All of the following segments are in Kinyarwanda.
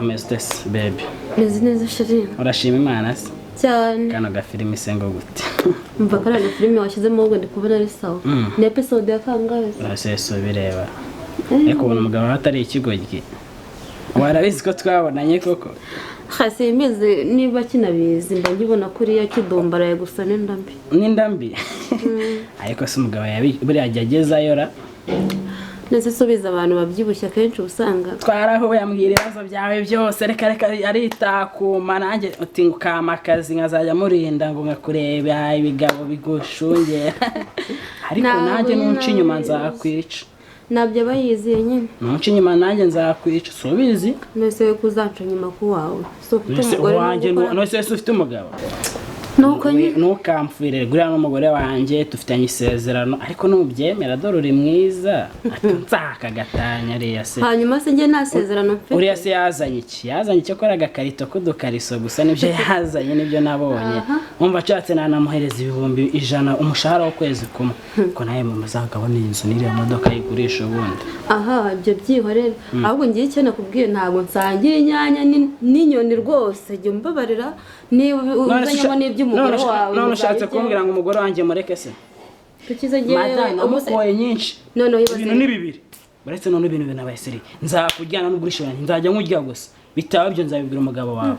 Amestes baby. Meze neza sheri. Urashima Imana se? Cyane. Kano gafilimi sengo gute? Umva kana filime washyizemo ubwo ndi kubona ari sawa. Ni episode ya kangahe? Uraseso bireba. Eko ubona umugabo atari ikigoryi. Warabizi ko twabonanye koko. Hasi imeze niba kinabizi ndagibona kuri ya kidombara gusa n'indambi. N'indambi. Ariko se umugabo buriya agezayo ra. Nese subiza abantu babyibushye kenshi usanga. Twaraho yambwira ibibazo byawe byose reka aritakuma nanjye uti ngukamakazi nkazajya murinda ngo ngakureba ibigabo bigushunge. Ariko nanjye nunci inyuma nzakwica. Nabyo bayiziye nyine. Nunci inyuma nanjye nzakwica subizi. Nese kuzanca nyuma ku wawe. So umugore wanjye nose ufite umugabo. Nuko nyine nukamfirire guriya n'umugore wanjye tufitanye isezerano ariko nubyemera dore uri mwiza nzakagatanya ariya se. Hanyuma se nge nasezerano mfite. Uriya se yazanye icyo kora agakarito k'udukariso gusa nibyo yazanye nibyo nabonye. Umva nshatse nanamuhereza 100 umushahara w'ukwezi kumwe. Ko naye muzagabona inzu n'iriya modoka yigurisha ubundi. Aha ibyo byihorera. Ahubwo ngiye icyo nakubwiye ntabwo nsangira inyanya n'inyoni rwose jye mbabarira niba uzanyemo n'iby'umugore wawe. None ushatse kumbwira ngo umugore wanjye mureke se? Tukize giye umukoye nyinshi. None ibintu ni bibiri. Baretse none ibintu binabaye seri. Nzakujyana n'ugurisha yanjye nzajya nkujya gusa. Bitaba byo nzabibwira umugabo wawe.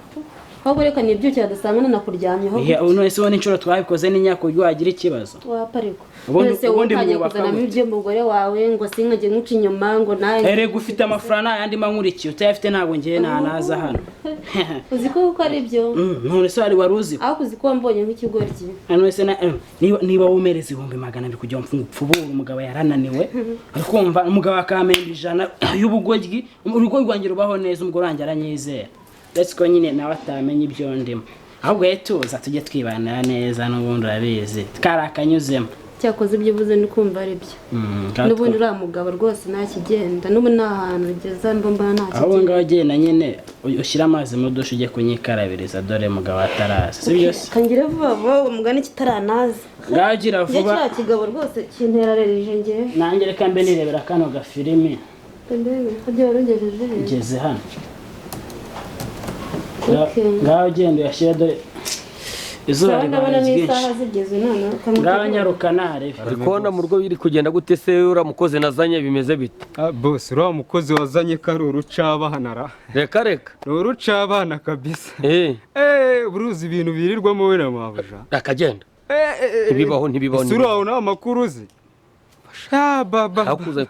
Ahubwo reka nibyukira dusanga nanakuryamyeho. None se wone incuro twabikoze n'inyako yagira ikibazo. Wapariko. Ubundi mubaka iby'umugore wawe ngo sinkaje nkuca inyuma ngo naye. Erega ufite amafaranga yandi mankurikiye utayafite ntago ngiye naza hano. Uziko uko ari byo. None se ari waruzi. Aho kuziko wambonye nk'ikigori kibi. None se niba wumereza 200 kujya mfubura umugabo yarananiwe. Ari kumva umugabo akamenda 100 y'ubugoryi urugo rwanjye rubaho neza umugore wanjye aranyizera. Let's go nyine nawe atamenye ibyo ndimo. Ahubwo yetuza tujye twibanira neza n'ubundi urabizi. Tkarakanyuzemo. Cyakoze ibyivuze ni kumva ari byo. N'ubundi ura mugabo rwose nakigenda n'ubu nahantu ugeza mbona nta kigenda. Aho ngaho agenda nyine ushyira amazi mu dushe ujye kunyikarabiriza dore mugabo ataraza. Sibyo se? Kangire vuba umugani kitaranaza. Gagira vuba. Cya kigabo rwose kinterarerije ngiye. Nanjye reka mbe nirebera kano gafilimi. Ndebe hajya warugejeje. Ngeze hano. Ngaho genda yashyira dore izuba ribana n'isaha zigeze none ngaho nyaruka nare. Arikona mu rugo biri kugenda gute se uramukoze nazanye bimeze bite? Boss ura mukozi wazanye kari urucabanara. Reka urucabana kabisa. Buruzi ibintu birirwamo we namabuja. Akagenda. Ntibibaho. Sura una amakuru uzi. Baba. Akuza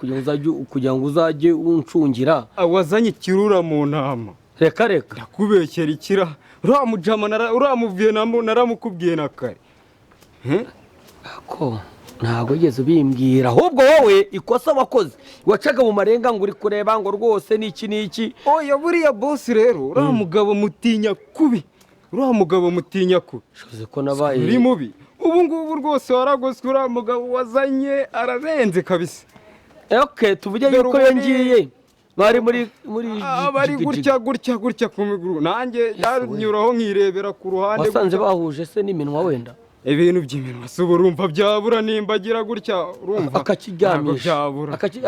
kugira ngo uzajye uncungira. Wazanye ikirura mu ntama. Reka ndakubekera ikira uramujama uramuviye naramukubwiye nakare. Ako ntago yeze bimbwira ahubwo wowe ikosa wakoze wacaga mu marenga ngo uri kureba ngo rwose niki. Oya buriya boss rero uramugabo mutinya kubi. Shoze ko nabaye uri mubi. Ubu ngubu rwose waragoswe uramugabo wazanye ararenze kabisa. Okay tuvuge yuko yongiye bari muri bari gutya ku miguru nanjye yanyuraho nkirebera ku ruhande. Wasanze bahuje se n'iminwa wenda ibintu by'iminwa se urumva byabura nimbagira gutya urumva akakiryamisha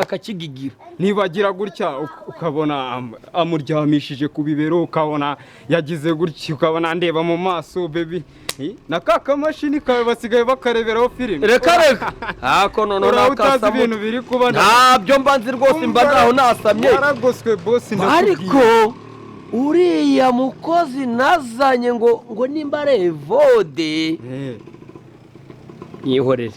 akakigigira nibagira gutya ukabona amuryamishije ku bibero ukabona yagize gutya ukabona ndeba mu maso baby na kakamashini kawe basigaye bakareberaho filime. Reka ako none utazi ibintu biri kuba ntabyo mbanzi rwose mbazaho nasamye. Yaragoswe boss ndakubwiye. Ariko uriya mukozi nazanye ngo nimba revode yihorere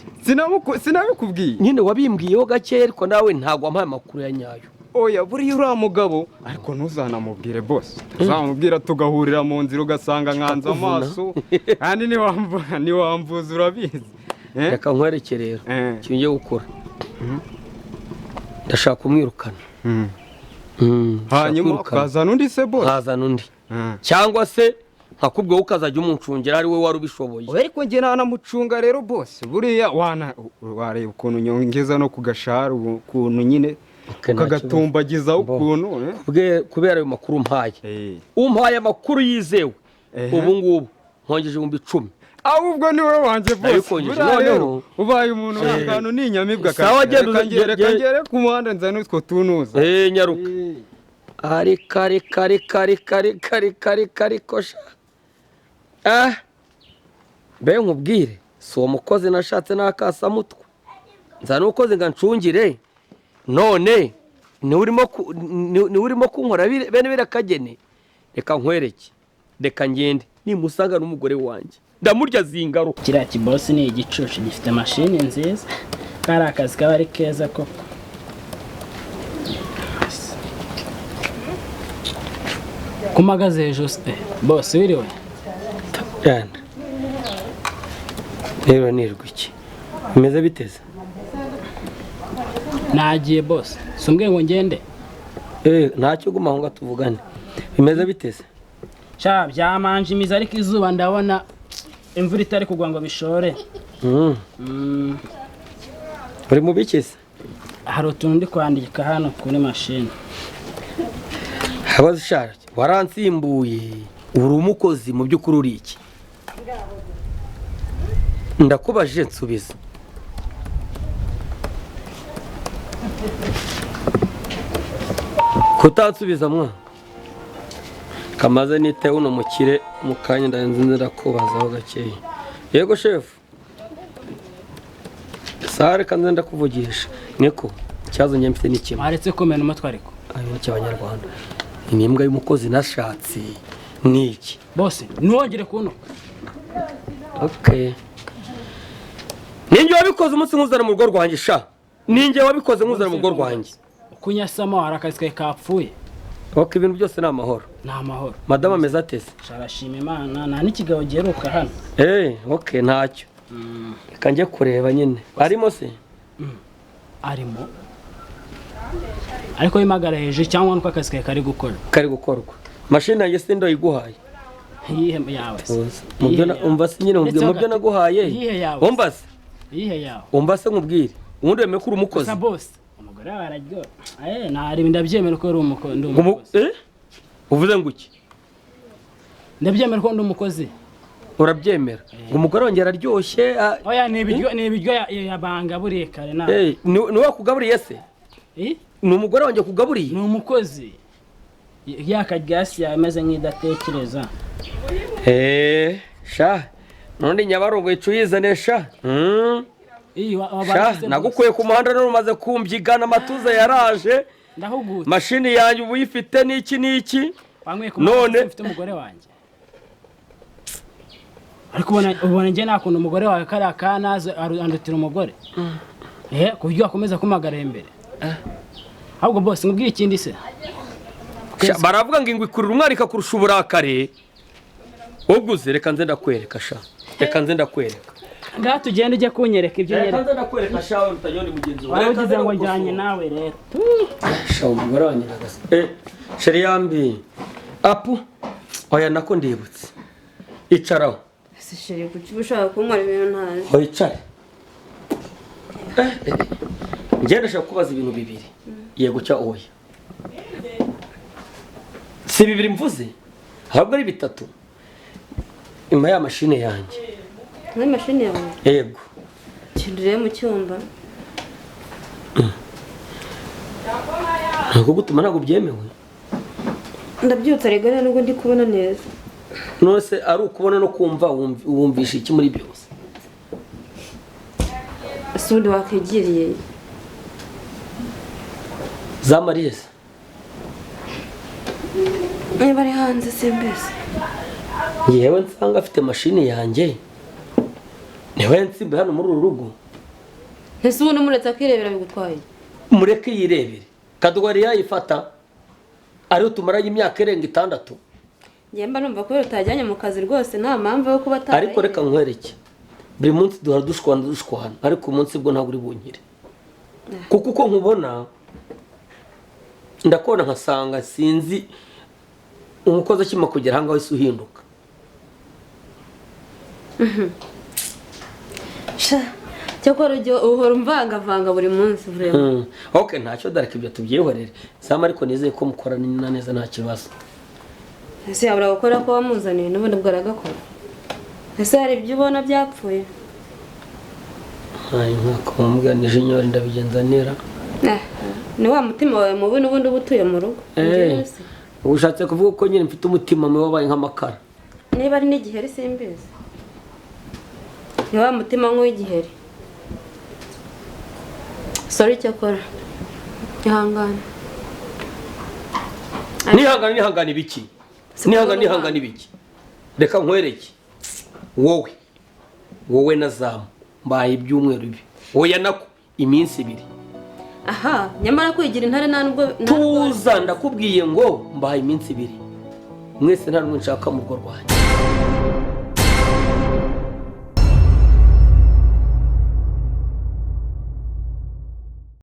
sinabikubwiye nyine wabimbwiyeho gake ariko nawe ntago wampaye amakuru ya nyayo. Oya buriya ura mugabo ariko ntuzanamubwire boss. Uzamubwira tugahurira mu nzira ugasanga nkanza amaso kandi niwamvuza urabizi. Reka nkwereke rero kingiye gukora. Ndashaka kumwirukana. Hanyuma ukazana undi se boss. Ukazana undi cyangwa se nkakubwiye ukazajya umucungira ari we wari ubishoboye. Ariko nge nanamucunga rero boss buriya wareba ukuntu nyongeza no kugashara ukuntu nyine ukagatumbagiza ukuntu kubera ayo makuru umpaye amakuru yizewe ubu ngubu nkongeje 10,000. Ahubwo ni wowe wanje boss. Noneho ubaye umuntu w'akantu n'inyamibwa kandi. Reka ngere ku muhanda nzane utwo tunuza. Nyaruka. ari kosha mbe nkubwire si uwo mukozi nashatse n'akasamutwe nza n'umukozi ngo ncungire none niwe urimo kunkora bene birakagene reka nkwereke reka ngende nimusanga n'umugore wanjye ndamurya zingaro. Kiriya kibosi ni igicucu gifite mashini nziza kari akazi kaba ari keza koko. Kumagaze hejuru bose wiriwe Yanda rero nirwa iki bimeze biteze nagiye bose sumbwe ngo ngende ntacyo guma aho ngatuvugane bimeze biteze sha byamanje imizi ariko izuba ndabona imvura itari kugwa ngo bishore. uri mu bikize hari utuntu ndi kwandika hano kuri mashini. habaze shara waransimbuye uri umukozi mu by'ukuri uri iki ndakubajije nsubiza. kutansubiza mwa kamaze nitewe uno mukire mu kanya ndarenze ndirakubazaho gakeya. Yego shefu sare kanze ndakuvugisha niko ikibazo njye mfite ni kimwe. Aretse komena umutwe ariko ayo ni cy'abanyarwanda inimbwa y'umukozi nashatse niki bose ntiwongere kuno. Okay ninjye wabikoze umunsi nkuzana mu rugo rwanjye sha ninjye wabikoze nkuzana mu rugo rwanjye kunyasama hari akazi kawe kapfuye. Okay ibintu byose ni amahoro. Ni amahoro. Madama ameze ateze sharashima Imana nta n'ikigabo giheruka hano. Okay ntacyo reka njye kureba nyine arimo se arimo ariko yimagara hejuru cyangwa nuko akazi kawe kari gukorwa mashini yanjye se ndoyiguhaye iyihe yawe umva se nyine mu byo naguhaye umva se iyihe yawe umva se nkubwire ubundi wemeye ko uri umukozi bose umugore wawe araryo ntari ndabyemera ko uri umukozi. uvuze ngo iki ndabyemera ko ndi umukozi urabyemera ngo umugore wanjye araryoshye oya ni ibiryo yabanga buriye kare na ni wakugaburiye se ni umugore wanjye kugaburiye ni umukozi yakaryasi yameze nk'idatekereza sha none nyabarongo yicuyizane sha nagukuye ku muhanda none umaze kumbyigana amatuza yaraje mashini yanjye ubu uyifite n'iki none ufite umugore wanjye ariko ubona njye nakunda umugore wawe kariya kanaze andutira umugore ku buryo akomeza kumagara imbere ahubwo bose nkubwire ikindi se baravuga ngo ikurira umwana ikakurusha uburakare uguze reka nze ndakwereka sha reka nze ndakwereka ngaha tugenda ujye kunyereka ibyo nyereka reka nze ndakwereka sha wowe utajyone mugenzi wawe ugize ngo njyanye nawe rero sha umugore wanjye nagase sheri yambi apu oya nako ndibutse icaraho ese sheri kuki ushaka kunkora ibintu ntazi wicare njye ndashaka kubaza ibintu bibiri yego cya oya si bibiri mvuze ahubwo ari bitatu ima ya mashine yanjye ni mashine yawe yego kindire mu cyumba ntabwo gutuma ntabwo byemewe ndabyutse rega nubwo ndi kubona neza none se ari ukubona no kumva wumvisha iki muri byose ese undi wakigiriye za Mariese niba ari hanze se mbese yewe nsanga afite mashini yanjye niwe nsimbe hano muri uru rugo ese ubundi muretse akirebera bigutwaye mureke yirebere kadwari yayifata ariho tumaranye imyaka irenga 6 njyemba numva ko utajyanye mu kazi rwose nta mpamvu yo kuba atari ariko reka nkwereke buri munsi duhora dushwana ariko umunsi bwo ntabwo uri bunkire kuko uko nkubona ndakona nkasanga sinzi umukozi akima kugera hangaho isi uhinduka cyakora uhora umvangavanga buri munsi vrema okay ntacyo dareka ibyo tubyihorere sama ariko nizeye ko mukorana neza nta kibazo ese yabura gukora ko wamuzaniye n'ubundi bwaragakora ese hari ibyo ubona byapfuye nkuko mbwa ni junior ndabigenza nera ni wa mutima wawe mubi n'ubundi uba utuye mu rugo ushatse kuvuga ko nyine mfite umutima mubi wabaye nk'amakara niba ari n'igiheri simbizi ni wa mutima nk'uw'igiheri sorry cyakora ihangane nihangane ibiki nihangane ibiki reka nkwereke wowe na zamu mbaye ibyumweru ibi oya nako iminsi 2 aha nyamara kwigira intare nubwo tuza ndakubwiye ngo mbaye iminsi 2 mwese nta rumwe nshaka mu rugo rwanjye